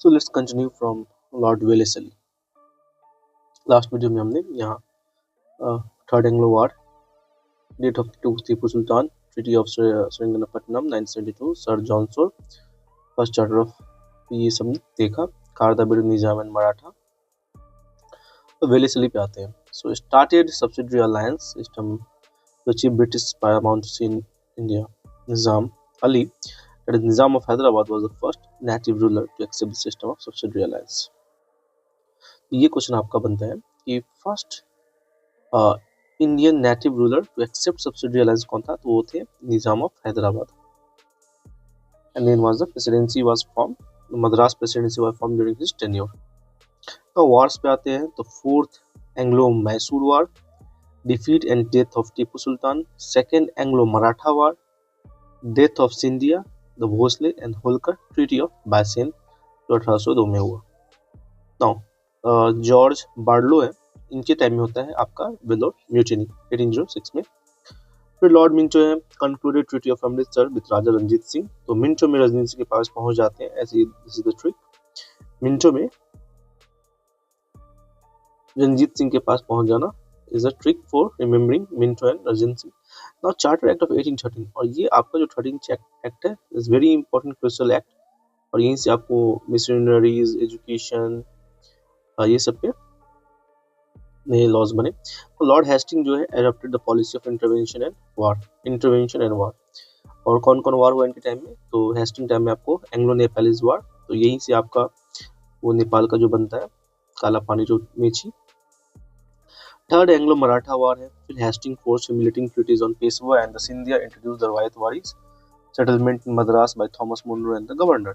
So let's continue from Lord Wellesley. Last video में हमने यहाँ third Anglo war, date of Tipu Sultan, treaty of Srirangapatnam 972, Sir John Shore, first charter of, ये सब देखा, कारदाबिर निजाम and Maratha. तो Wellesley पे आते हैं। So started subsidiary alliance system to achieve British paramount in India. Nizam Ali, that is Nizam of Hyderabad, was the first native ruler to accept the system of subsidiary alliance. ये question आपका बनता है कि first Indian native ruler to accept subsidiary alliance कौन था? तो वो थे Nizam of Hyderabad. And then was the presidency was form, Madras presidency was form during his tenure. तो वॉर्स पे आते हैं। तो fourth Anglo Mysore war, defeat and death of Tipu Sultan, second Anglo-Maratha War, death of Scindia, the Bhosle and Holkar Treaty of Bassein जो 1802 में हुआ। Now George Barlow है, इनके टाइम में होता है आपका विदाउट म्यूटिनी 1806 में। फिर लॉर्ड मिंटो है, concluded treaty of Amritsar with Raja Ranjit Singh. तो मिंटो में रंजीत सिंह के पास पहुंच जाते हैं, ऐसे this is the trick. Minto में रंजीत सिंह के पास पहुंच जाना is a trick for remembering Minto and Rajat Singh. Now Charter Act of 1813, और ये आपका जो 13th एक्ट है is very important crucial act, और यहीं से आपको मिशनरीज एजुकेशन ये सब पे नए लॉज बने। तो लॉर्ड हेस्टिंग जो है adopted the policy of intervention and वार। और कौन कौन वार हुआ इनके टाइम में? तो हेस्टिंग टाइम में आपको एंग्लो नेपालीज वार, तो यहीं से आपका वो नेपाल का जो बनता है काला पानी जो Mechi. Third Anglo Maratha war है। फिर Hasting force humiliating treaties on Peshwa and the Scindia introduce the ryotwaris settlement in Madras by Thomas Munro and the governor.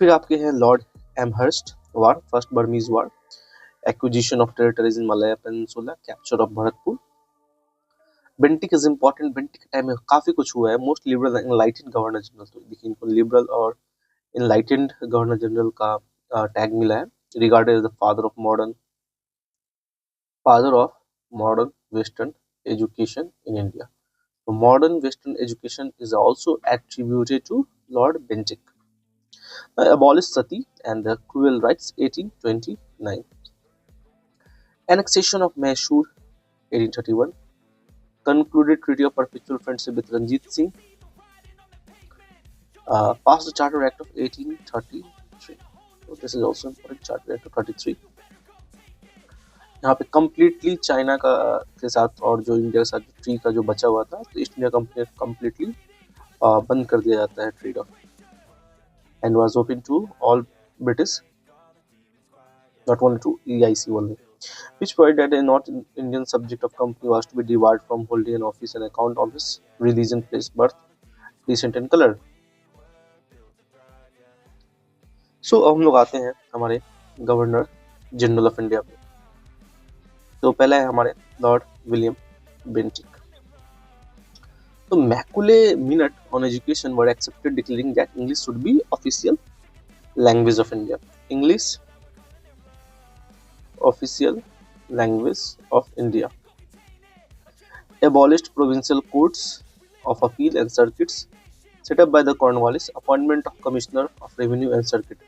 फिर आपके हैं Lord Amherst war, first Burmese war, acquisition of territories in Malaya peninsula, capture of Bharatpur. Bentinck is important, Bentinck के time में काफी कुछ हुआ है। Most liberal and enlightened governor general, तो देखिए इनको लिबरल और एनलाइटेंड गवर्नर जनरल का टैग मिला है। Regarded as the father of modern western education in India. तो modern western education is also attributed to Lord Bentinck. Abolish sati and the cruel rights 1829. Annexation of Mysore 1831. Concluded treaty of perpetual friendship with Ranjit Singh. Passed the Charter Act of 1833. So this is also important, Charter Act of 33. यहाँ पे completely China का के साथ और जो India के साथ tree का जो बचा हुआ था, तो ईस्ट इंडिया कंपनी completely बंद कर दिया जाता है trade off, and was open to all British, not only to EIC only, which provided that a North Indian subject of company was to be debarred from holding an office on account of his religion, place, birth, descent and color. So अब हम लोग आते हैं हमारे governor general of India पे। तो पहला है हमारे लॉर्ड विलियम बेंटिक। तो Macaulay minute on education were accepted declaring that English should be official language of India. English official language of India. Abolished provincial courts of appeal and circuits set up by the Cornwallis. Appointment of commissioner of revenue and circuit.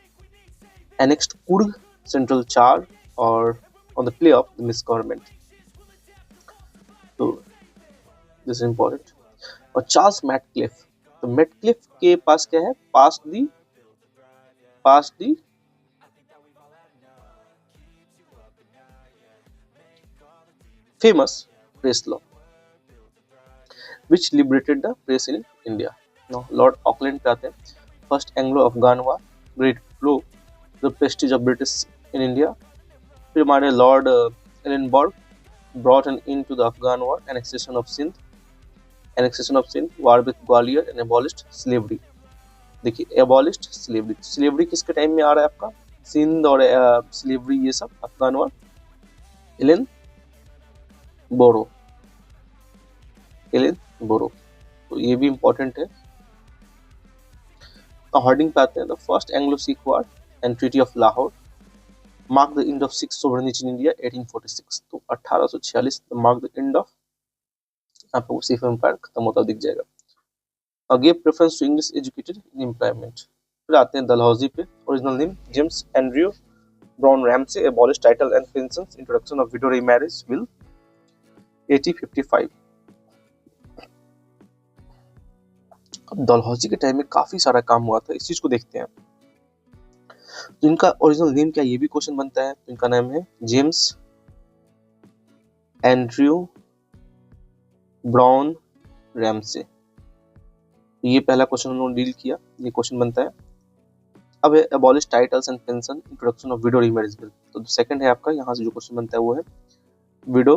Annexed Coorg central charge or on the play of the misgovernment. So this is important. और Charles Metcalfe, तो Metcalfe के पास क्या है? Pass the famous press law which liberated the press in India. Now Lord Auckland पे आते हैं। First Anglo Afghan war, great blow the prestige of British in India. फिर हमारे Lord Ellenborough brought an end to the Afghan war, annexation of Sindh, war with Gwalior and abolished slavery. देखिए abolished slavery किसके time में आ रहा है आपका? सिंध और slavery ये सब अफगान वार, एलन बोरो, तो ये भी इंपॉर्टेंट है। हार्डिंग पे आते हैं। The first Anglo Sikh war and treaty of Lahore mark the end of six sovereignty in India 1846। तो 1846 मार्क द एंड ऑफ, आपको सिख एम्पायर खत्म होता दिख जाएगा। gave preference to English educated in employment. फिर आते हैं डलहौजी पे. Original name James Andrew Brown Ramsay, abolished title and pensions, introduction of widow remarriage bill 1855. अब डलहौजी के टाइम में काफी सारा काम हुआ था, इस चीज को देखते हैं. तो इनका ओरिजिनल नेम क्या, ये भी क्वेश्चन बनता है. तो इनका नाम है जेम्स एंड्रयू ब्राउन रैमसे. ये पहला क्वेश्चन उन्होंने डील किया, ये क्वेश्चन बनता है. अब है abolish titles and pension, introduction of window remarriage bill. तो सेकंड है आपका, यहाँ से जो क्वेश्चन बनता है वो है विडो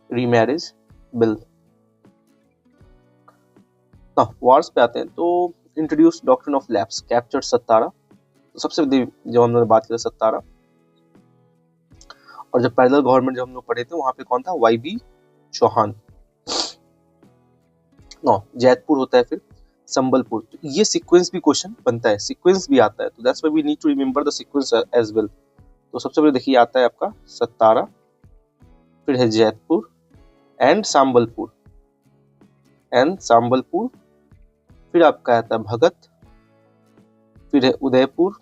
रीमैरिज बिल. वार्स पे आते हैं. तो introduce doctrine of lapse, captured Satara. तो सबसे जो हमने बात की सत्तारा, और जब पैरेलल गवर्नमेंट जब हम लोग पढ़े थे वहां पे कौन था, वाई.बी. चौहान. जैतपुर होता है, फिर संबलपुर. तो ये सीक्वेंस भी क्वेश्चन बनता है, सीक्वेंस भी आता है. तो that's why we need to remember the sequence as well. तो सबसे पहले देखिए आता है आपका सत्तारा, फिर है जैतपुर एंड संबलपुर, फिर आपका आता है भगत, फिर है उदयपुर,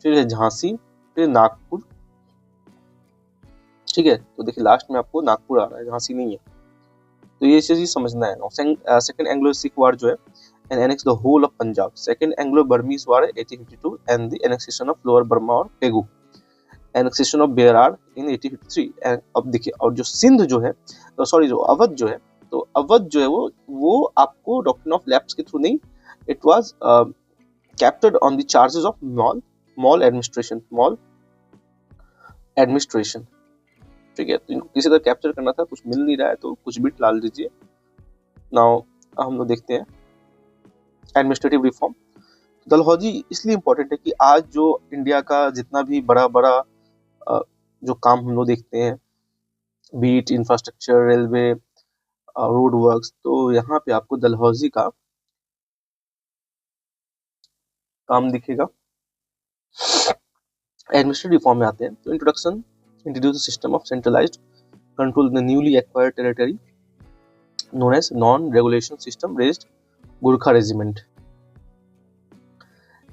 फिर है झांसी, फिर नागपुर. ठीक है. तो देखिए लास्ट में आपको नागपुर आ रहा है, झांसी नहीं है. तो ये चीज समझना है. सेकंड एंग्लो सिख वार जो है and annex the whole of Punjab. Second Anglo-Burmese War 1852 and the annexation of Lower Burma और Pegu. Annexation of Berar in 1853. And अब देखिए, और जो सिंध जो है, सॉरी जो अवध जो है, तो अवध जो है वो आपको डॉक्ट्रिन ऑफ लैप्स के थ्रू नहीं, it was captured on the charges of mall administration. ठीक है. तो इनको किसी तरह कैप्चर करना था, कुछ मिल नहीं रहा है तो कुछ भी डाल दीजिए. नाउ हम लोग देखते हैं एडमिनिस्ट्रेटिव रिफॉर्म. डलहौजी इसलिए इम्पोर्टेंट है कि आज जो इंडिया का जितना भी बड़ा बड़ा जो काम हम लोग देखते हैं, be it infrastructure, railway, road works, तो यहाँ पे आपको डलहौजी का काम दिखेगा. एडमिनिस्ट्रेटिव रिफॉर्म में आते हैं. तो introduce system of centralised control the newly acquired territory known as non-regulation system raised Gurkha regiment.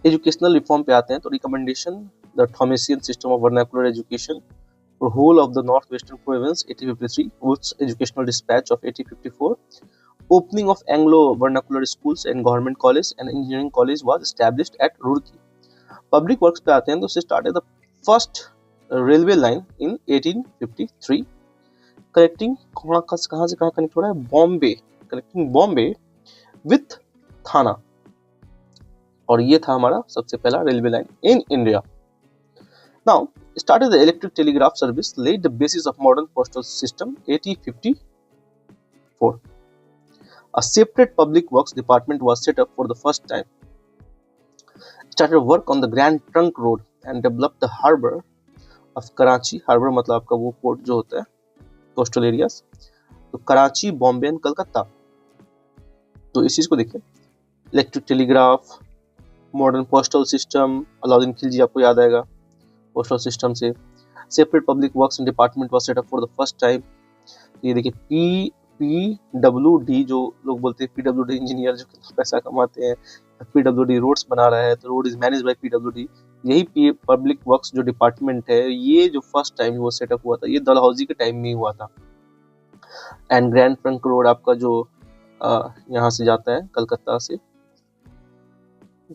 Educational reform पे आते हैं. तो recommendation the Thomasian system of vernacular education for whole of the north western province 1853 with educational dispatch of 1854. Opening of Anglo vernacular schools and government college and engineering college was established at Roorkee. Public works पे आते हैं. तो started the first railway line in 1853 connecting कहाँ से कहाँ connect हो रहा है, बॉम्बे, कनेक्टिंग बॉम्बे विथ थाना. और ये था हमारा सबसे पहला railway line in India. Now started the electric telegraph service, laid the basis of modern postal system 1854. A separate public works department was set up for the first time. Started work on the Grand Trunk Road and developed the harbor of Karachi. Harbor मतलब आपका वो port जो होता है coastal areas. तो Karachi, Bombay and Calcutta. तो इस चीज को देखिए, electric telegraph, modern postal system, Alauddin Khilji आपको याद आएगा पोस्टल सिस्टम से. Separate public works and department was set up for the first time. ये देखिए PWD जो लोग बोलते हैं, PWD इंजीनियर जो पैसा कमाते हैं, PWD रोड्स बना रहा है, तो road is manage by PWD. यही पब्लिक वर्क्स जो डिपार्टमेंट है, ये जो फर्स्ट टाइम वो सेटअप हुआ था, ये डलहौजी के टाइम में ही हुआ था. एंड ग्रैंड ट्रंक रोड आपका जो यहाँ से जाता है, कलकत्ता से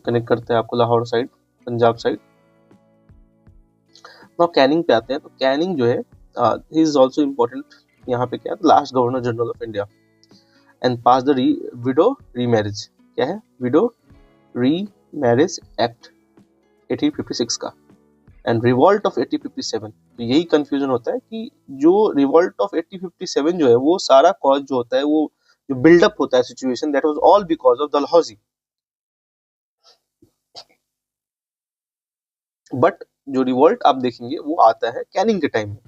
कनेक्ट करता है आपको Lahore side, Punjab side. Now Canning पे आते हैं. तो कैनिंग जो है ही इज आल्सो इम्पोर्टेंट. यहाँ पे क्या है, last governor general of India and pass the widow remarriage. क्या है, विडो रीमैरिज एक्ट 1856 का. And revolt of 1857. तो यही कंफ्यूजन होता है कि जो रिवॉल्ट ऑफ 1857 जो है, वो सारा कॉज जो होता है, वो जो बिल्डअप होता है situation, that was all because of Dalhousie. But जो रिवॉल्ट आप देखेंगे वो आता है कैनिंग के टाइम में.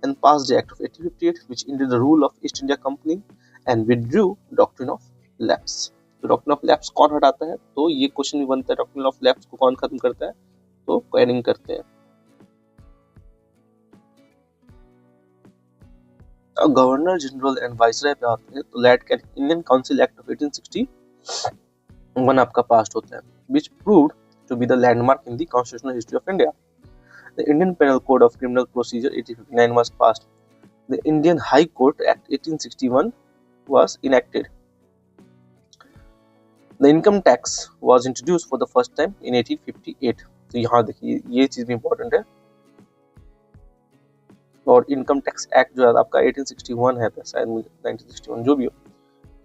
And pass the act of 1858 which ended the rule of east India company and withdrew doctrine of lapse. तो डॉक्ट्रिन ऑफ लैप्स कौन हटाता है, तो ये क्वेश्चन भी बनता है, डॉक्ट्रिन ऑफ लैप्स को कौन खत्म करता है, तो कैनिंग करते हैं. गवर्नर जनरल एंड वाइसराय पे आते हैं. तो let can Indian council act of 1860 one आपका पास्ट होता है, which proved to be the landmark in the constitutional history of India. The Indian penal code of criminal procedure 1859 was passed. The Indian high court act 1861 was enacted. The income tax was introduced for the first time in 1858। तो यहाँ देखिए ये चीज भी important है। और income tax act जो है आपका 1861 है, शायद 1961 जो भी हो,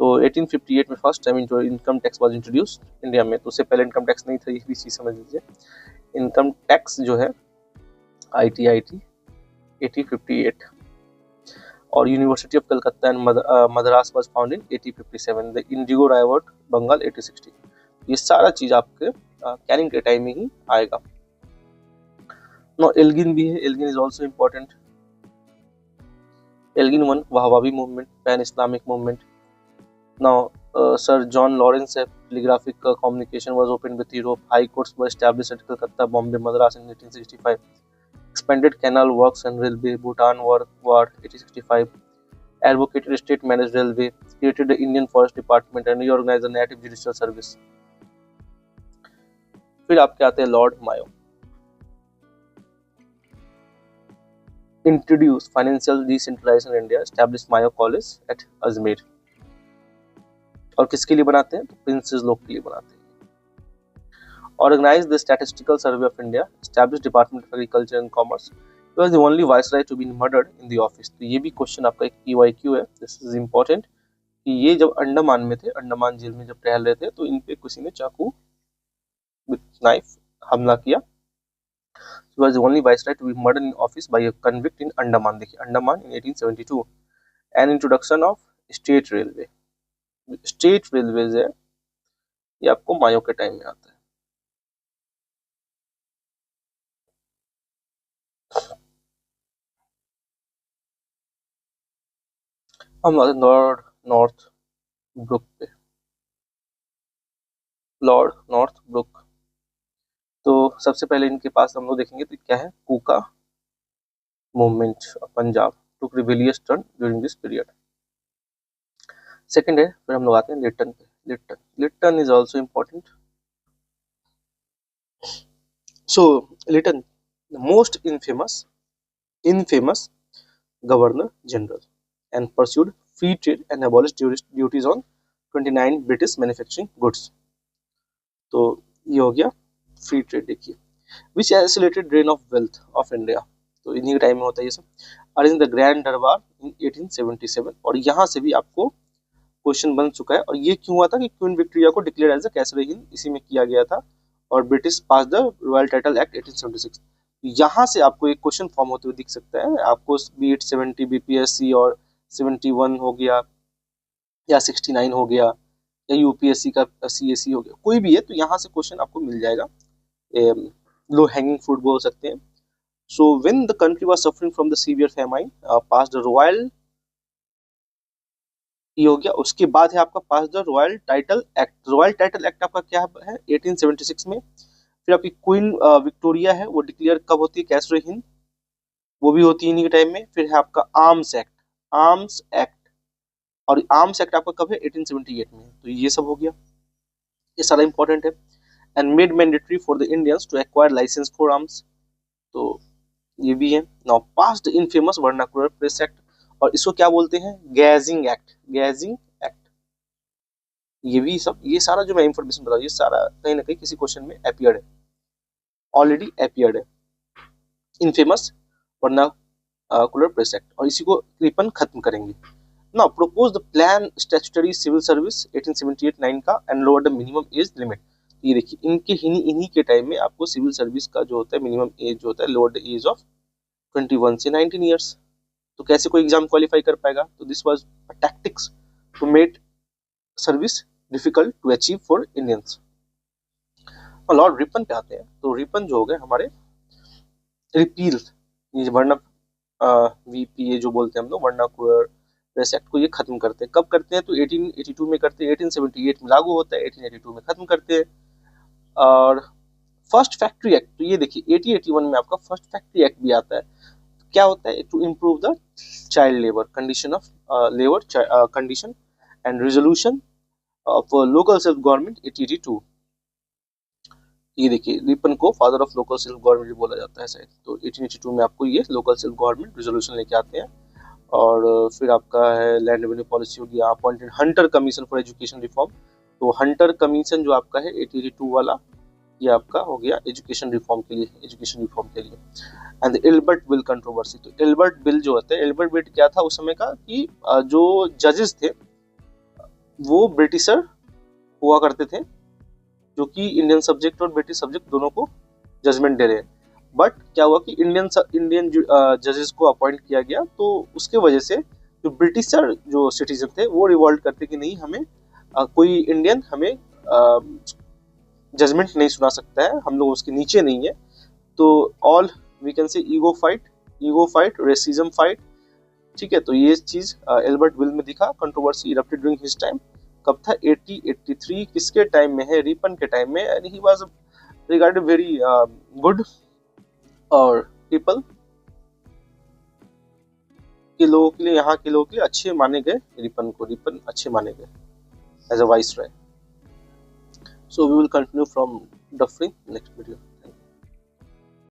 तो 1858 में फर्स्ट टाइम जो income tax was introduced India में। तो उससे पहले इनकम टैक्स नहीं था, ये भी चीज समझ लीजिए। इनकम टैक्स जो है IT 1858। और university of Calcutta and Madras was found in 1857। The indigo revolt Bengal 1860। ये सारा चीज आपके कैनिंग के टाइम में ही आएगा। नो एल्गिन भी है, Elgin is also important. Elgin one Wahabi movement, pan Islamic movement. Now, Sir John Lawrence telegraphic communication was opened with Europe. High courts were established at Calcutta, Bombay, Madras in 1865. Expanded canal works and railway. Bhutan War 1865. Advocated state-managed railway. Created the Indian Forest Department and reorganized the Native Judicial Service. फिर आपके आते हैं Lord mayo. Introduced financial decentralization in India. Established Mayo College at Ajmer. और किसके लिए बनाते हैं? तो प्रिंसेस लोग के लिए बनाते हैं। Organize the statistical survey of India. Establish department of agriculture and commerce. He was the only viceroy to be murdered in the office. तो ये भी क्वेश्चन आपका एक PYQ है, दिस इज इंपॉर्टेंट, कि ये जब अंडमान में थे, अंडमान जेल में जब टहल रहे थे, तो इन पे किसी ने चाकू विद नाइफ हमला किया। He was the only viceroy to be murdered in office by a convict in Andaman. देखिए Andaman in 1872। And introduction of state railway. State railways है, ये आपको मायो के टाइम में आता है। हम लॉर्ड नॉर्थ ब्रुक पे। लॉर्ड नॉर्थ ब्रुक, तो सबसे पहले इनके पास हम लोग देखेंगे तो क्या है, Kuka movement of Punjab took rebellious turn during this period. Second है, फिर हम लोग आते हैं लिटन पे। Lytton is also important. So Lytton the most infamous governor general and pursued free trade and abolished duties on 29 British manufacturing goods। तो ये हो गया फ्री ट्रेड। देखिए which isolated drain of wealth of India, तो इन्हीं time में होता है ये सब। अरेंज द ग्रैंड दरबार इन 1877। और यहाँ से भी आपको क्वेश्चन बन चुका है। और ये क्यों हुआ था कि क्वीन विक्टोरिया को डिक्लेयर एज अ कैसरे हिंद इसी में किया गया था। और British pass the royal title act 1876। यहाँ से आपको एक क्वेश्चन फॉर्म होते हुए दिख सकता है आपको, बीट 70 BPSC और 71 हो गया या 69 हो गया या UPSC का CAC हो गया, कोई भी है, तो यहाँ से क्वेश्चन आपको मिल जाएगा। लो हैंगिंग फ्रूट बोल सकते हैं। So when the country was suffering from the severe famine pass the royal, ये हो गया। उसके बाद है आपका pass the royal title act. Royal title act आपका क्या है 1876 में। फिर आपकी क्वीन विक्टोरिया है, वो डिक्लेयर कब होती है कैसरे हिंद, वो भी होती है इन्हीं के टाइम में। फिर है आपका आर्म्स एक्ट, और आर्म्स एक्ट आपका कब है 1878 में। तो ये सब हो गया, ये सारा इंपॉर्टेंट है। And made mandatory for the Indians to acquire licence for arms, तो ये भी है। Now passed infamous vernacular press act, और इसको क्या बोलते हैं, गैजिंग एक्ट। ये भी सब, ये सारा जो मैं इंफॉर्मेशन बता रहा हूँ, ये सारा कहीं ना कहीं किसी क्वेश्चन में अपीयर्ड है, ऑलरेडी अपीयर्ड है। इनफेमस वर्नाकुलर प्रेस एक्ट, और इसी को कृपन खत्म करेंगे। Now propose the plan statutory civil service 1878-9 का and lower the minimum age limit. ये देखिए इनके इन्हीं के टाइम में आपको सिविल सर्विस का जो होता है मिनिमम एज जो होता है लोअर द एज ऑफ 21 से 19 ईयर्स। तो कैसे कोई एग्जाम क्वालिफाई कर पाएगा, तो this was a tactics to make service difficult to achieve for Indians. Lord Ripon पे आते हैं, तो रिपन जो हो गए हमारे रिपील, ये वर्ना VPA जो बोलते हैं हम लोग, वर्नाकुलर प्रेस एक्ट को ये खत्म करते हैं। कब करते हैं, तो 1882 में करते हैं, 1878 में लागू होता है, 1882 में खत्म करते हैं। और फर्स्ट फैक्ट्री एक्ट, तो ये देखिए 1881 में आपका फर्स्ट फैक्ट्री एक्ट भी आता है। क्या होता है, to improve the child labour condition of labour condition and resolution of local self government 1882। ये देखिए रिपन को father of local self government बोला जाता है शायद। तो 1882 में आपको ये लोकल सेल्फ गवर्नमेंट रेजोल्यूशन लेके आते हैं। और फिर आपका है लैंड रेवेन्यू पॉलिसी हो गया, appointed Hunter commission for education reform. तो हंटर कमीशन जो आपका है 1882 वाला, ये आपका हो गया एजुकेशन रिफॉर्म के लिए। And Albert bill controversy. तो एल्बर्ट बिल जो होता है, एल्बर्ट बिल क्या था उस समय का कि जो जजेस थे वो ब्रिटिशर हुआ करते थे, जो कि इंडियन सब्जेक्ट और ब्रिटिश सब्जेक्ट दोनों को जजमेंट दे रहे हैं। बट क्या हुआ कि इंडियन जजेस को अपॉइंट किया गया, तो उसके वजह से जो ब्रिटिशर जो सिटीजन थे वो रिवॉल्ट करते कि नहीं, हमें कोई इंडियन हमें जजमेंट नहीं सुना सकता है, हम लोग उसके नीचे नहीं है। तो all we can say ego fight, racism fight. ठीक है, तो ये चीज एल्बर्ट बिल में दिखा। Controversy erupted during his time. कब था? 1883। किसके टाइम में है? रिपन के टाइम में। And he was regarded very good और पीपल के लोगों के लिए, यहाँ के लोगों के लिए अच्छे माने गए। रिपन अच्छे माने गए as a viceroy. So we will continue from Dufferin next video.